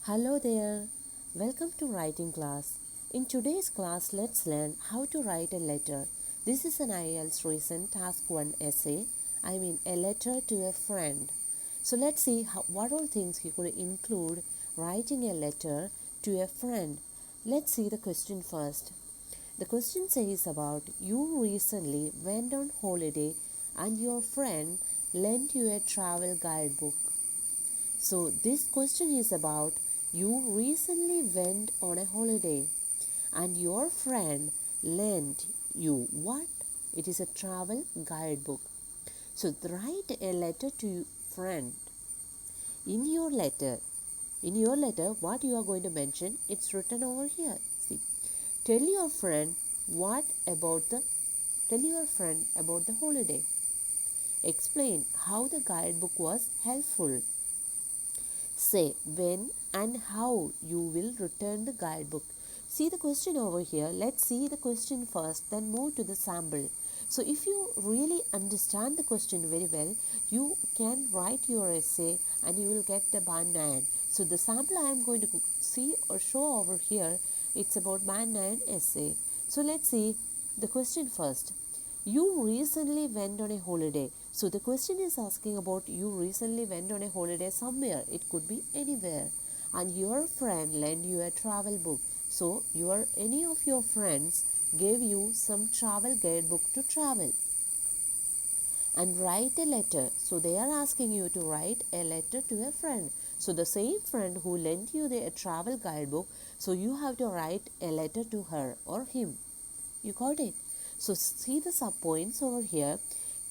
Hello there, welcome to writing class. In today's class, let's learn how to write a letter. This is an Ielts recent task 1 essay, a letter to a friend. So let's see what all things you could include writing a letter to a friend. Let's see the question first. The question says about you recently went on holiday and your friend lent you a travel guidebook. So, this question is about you recently went on a holiday and your friend lent you what? It is a travel guidebook. So, write a letter to your friend. In your letter, what you are going to mention, it's written over here. See, tell your friend what about the tell your friend about the holiday. Explain how the guidebook was helpful. Say when and how you will return the guidebook. See the question over here. Let's see the question first, then move to the sample. So, if you really understand the question very well, you can write your essay and you will get the band 9. So, the sample I am going to see or show over here, it's about band 9 essay. So, let's see the question first. You recently went on a holiday. So the question is asking about you recently went on a holiday somewhere. It could be anywhere. And your friend lent you a travel book. So any of your friends gave you some travel guidebook to travel. And write a letter. So they are asking you to write a letter to a friend. So the same friend who lent you the travel guidebook, so you have to write a letter to her or him. You got it? So see the subpoints over here.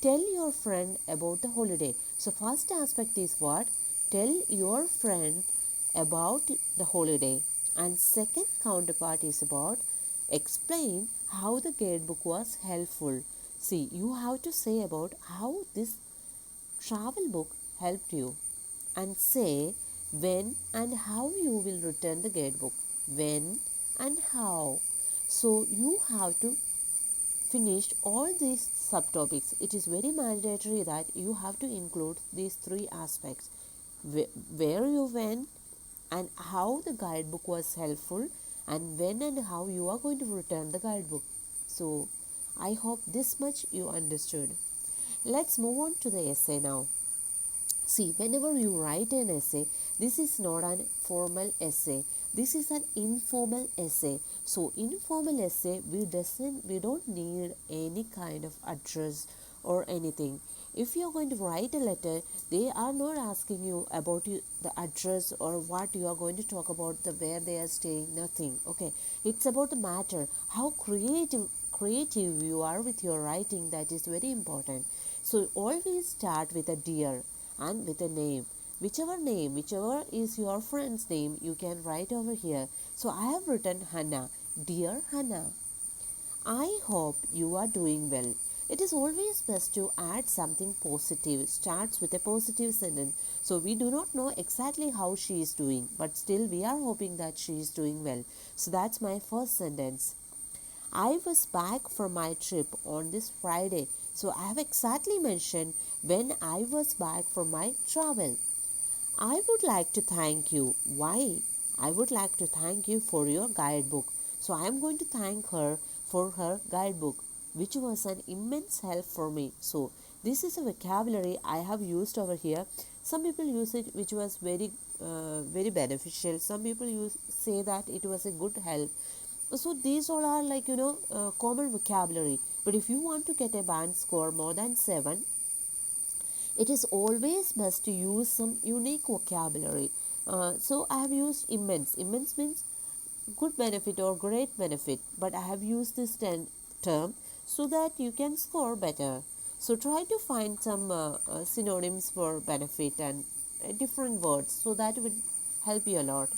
Tell your friend about the holiday. So first aspect is what? Tell your friend about the holiday. And second counterpart is about explain how the guidebook was helpful. See, you have to say about how this travel book helped you and say when and how you will return the guidebook. When and how. So you have to finish all these subtopics. It is very mandatory that you have to include these three aspects: where you went and how the guidebook was helpful, and when and how you are going to return the guidebook. So I hope this much you understood. Let's move on to the essay now. See, whenever you write an essay, this is not an formal essay. This is an informal essay. So, informal essay, we don't need any kind of address or anything. If you are going to write a letter, they are not asking you about the address or what you are going to talk about, the where they are staying. Nothing. Okay, it's about the matter. How creative you are with your writing. That is very important. So always start with a dear and with a name, whichever is your friend's name, you can write over here. So I have written Hannah. Dear Hannah, I hope you are doing well. It is always best to add something positive. Starts with a positive sentence. So we do not know exactly how she is doing, but still we are hoping that she is doing well. So that's my first sentence. I was back from my trip on this Friday. So I have exactly mentioned when I was back from my travel. I would like to thank you. Why? I would like to thank you for your guidebook. So I am going to thank her for her guidebook, which was an immense help for me. So this is a vocabulary I have used over here. Some people use it, which was very beneficial. Some people say that it was a good help. So these all are like common vocabulary. But if you want to get a band score more than 7, it is always best to use some unique vocabulary. So I have used immense. Immense means good benefit or great benefit, but I have used this term so that you can score better. So try to find some synonyms for benefit and different words, so that would help you a lot.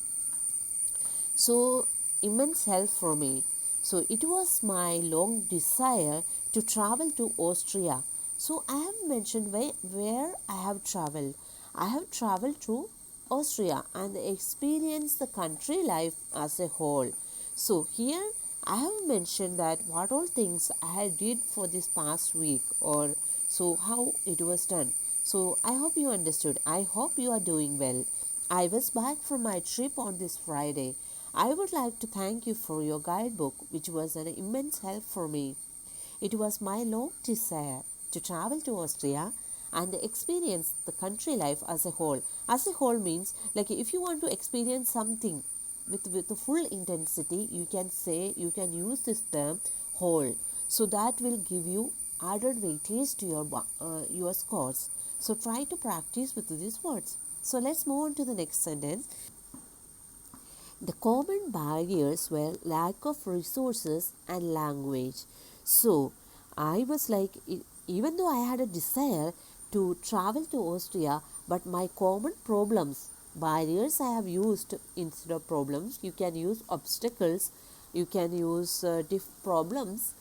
So immense help for me. So it was my long desire to travel to Austria. So I have mentioned where I have traveled. I have traveled to Austria and experienced the country life as a whole. So here I have mentioned that what all things I did for this past week, or so how it was done. So I hope you understood. I hope you are doing well. I was back from my trip on this Friday. I would like to thank you for your guidebook, which was an immense help for me. It was my long desire to travel to Austria and experience the country life as a whole. As a whole means like if you want to experience something with the full intensity, you can use this term whole. So that will give you added weightage to your scores. So try to practice with these words. So let's move on to the next sentence. The common barriers were lack of resources and language. So I was like, even though I had a desire to travel to Austria, but my common problems, barriers I have used instead of problems. You can use obstacles, you can use problems,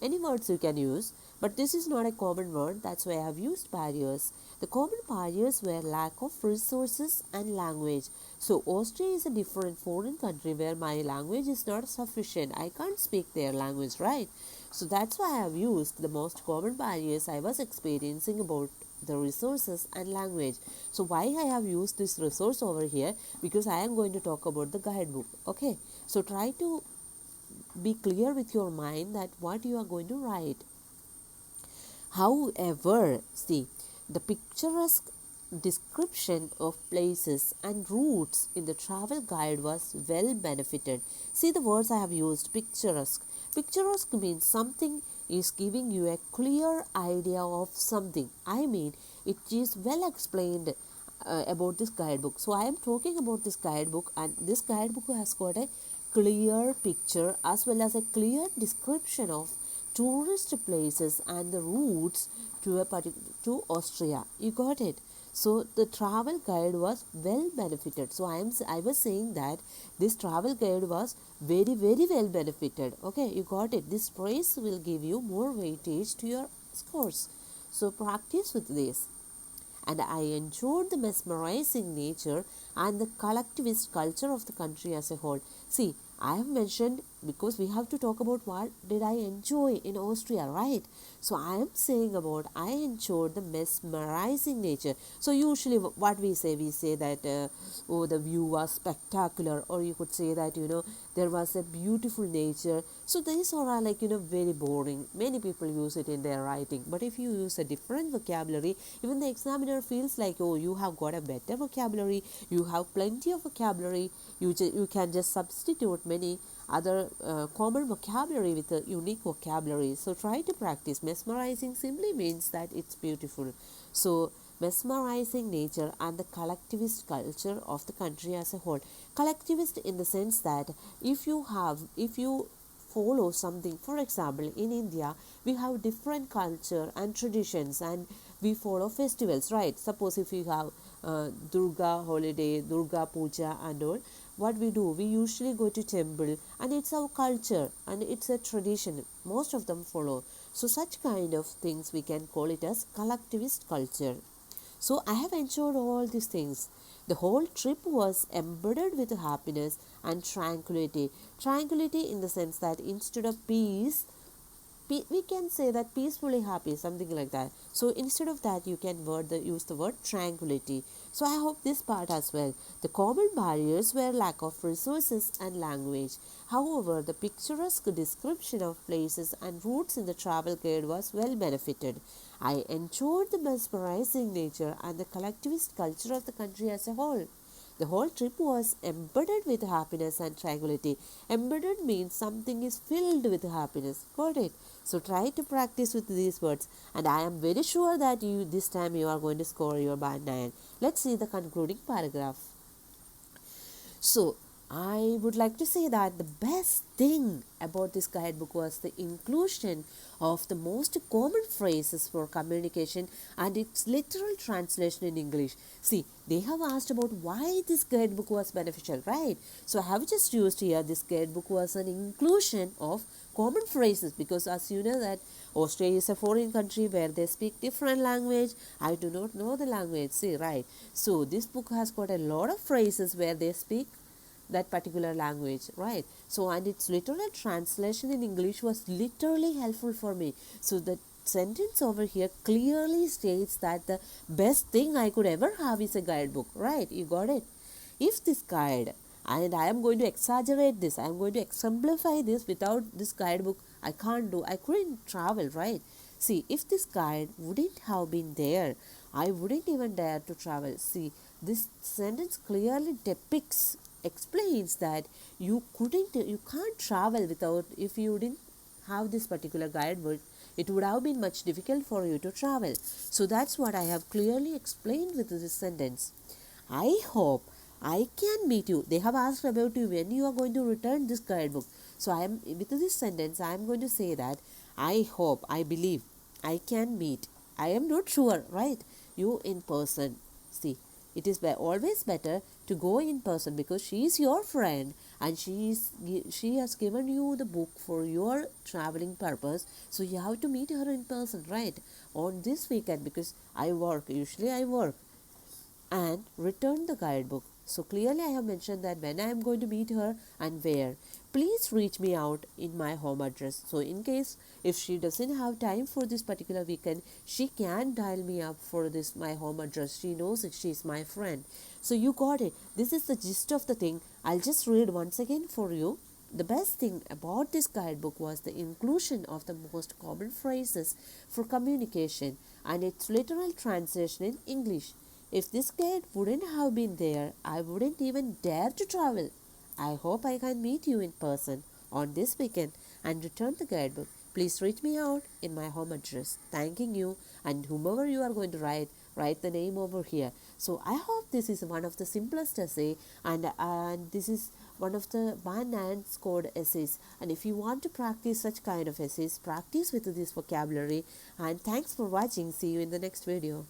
any words you can use, but this is not a common word, that's why I have used barriers. The common barriers were lack of resources and language. So Austria is a different foreign country where my language is not sufficient. I can't speak their language, right? So that's why I have used the most common barriers I was experiencing about the resources and language. So why I have used this resource over here? Because I am going to talk about the guidebook. Okay, so try to be clear with your mind that what you are going to write. However, see, the picturesque description of places and routes in the travel guide was well benefited. See the words I have used, picturesque. Picturesque means something is giving you a clear idea of something. I mean, it is well explained about this guidebook. So I am talking about this guidebook, and this guidebook has got a clear picture as well as a clear description of tourist places and the routes to Austria. You got it? So the travel guide was well benefited. So I was saying that this travel guide was very well benefited. Okay, you got it. This phrase will give you more weightage to your scores. So practice with this. And I enjoyed the mesmerizing nature and the collectivist culture of the country as a whole. See, I have mentioned because we have to talk about what did I enjoy in Austria, right? So I am saying about I enjoyed the mesmerizing nature. So usually what we say that oh, the view was spectacular, or you could say that there was a beautiful nature. So these are like very boring. Many people use it in their writing, but if you use a different vocabulary, even the examiner feels like, oh, you have got a better vocabulary, you have plenty of vocabulary, you can just substitute many other common vocabulary with a unique vocabulary. So try to practice. Mesmerizing simply means that it's beautiful. So mesmerizing nature and the collectivist culture of the country as a whole. Collectivist in the sense that if you follow something, for example, in India we have different culture and traditions, and we follow festivals, right? Suppose if you have Durga holiday, Durga Puja and all, what we do, we usually go to temple, and it's our culture and it's a tradition, most of them follow. So such kind of things we can call it as collectivist culture. So I have enjoyed all these things. The whole trip was embedded with happiness and tranquility. Tranquility in the sense that instead of peace, we can say that peacefully happy, something like that. So instead of that, you can use the word tranquility. So I hope this part as well. The common barriers were lack of resources and language. However, the picturesque description of places and routes in the travel guide was well benefited. I enjoyed the mesmerizing nature and the collectivist culture of the country as a whole. The whole trip was embedded with happiness and tranquility. Embedded means something is filled with happiness. Got it? So try to practice with these words, and I am very sure that this time you are going to score your band 9. Let's see the concluding paragraph. So I would like to say that the best thing about this guidebook was the inclusion of the most common phrases for communication and its literal translation in English. See, they have asked about why this guidebook was beneficial, right? So I have just used here this guidebook was an inclusion of common phrases, because as you know that Australia is a foreign country where they speak different language. I do not know the language, see, right? So this book has got a lot of phrases where they speak that particular language, right? So and its literal translation in English was literally helpful for me. So the sentence over here clearly states that the best thing I could ever have is a guidebook, right? You got it? If this guide, and I am going to exaggerate this, I am going to exemplify this, without this guidebook I couldn't travel, right? See, if this guide wouldn't have been there, I wouldn't even dare to travel. See, this sentence clearly explains that you can't travel without, if you didn't have this particular guidebook, it would have been much difficult for you to travel. So that's what I have clearly explained with this sentence. I hope I can meet you. They have asked about you when you are going to return this guidebook. So I am, with this sentence I am going to say that I hope, I believe I can meet. I am not sure, right? You in person. See, it is always better to go in person, because she is your friend and she has given you the book for your traveling purpose. So you have to meet her in person, right? On this weekend, because usually I work, and return the guidebook. So clearly I have mentioned that when I am going to meet her and where. Please reach me out in my home address. So in case if she doesn't have time for this particular weekend, she can dial me up for this my home address. She knows that she is my friend. So you got it. This is the gist of the thing. I'll just read once again for you. The best thing about this guidebook was the inclusion of the most common phrases for communication and its literal translation in English. If this guide wouldn't have been there, I wouldn't even dare to travel. I hope I can meet you in person on this weekend and return the guidebook. Please reach me out in my home address. Thanking you, and whomever you are going to write the name over here. So I hope this is one of the simplest essay, and this is one of the one and scored essays. And if you want to practice such kind of essays, practice with this vocabulary. And thanks for watching. See you in the next video.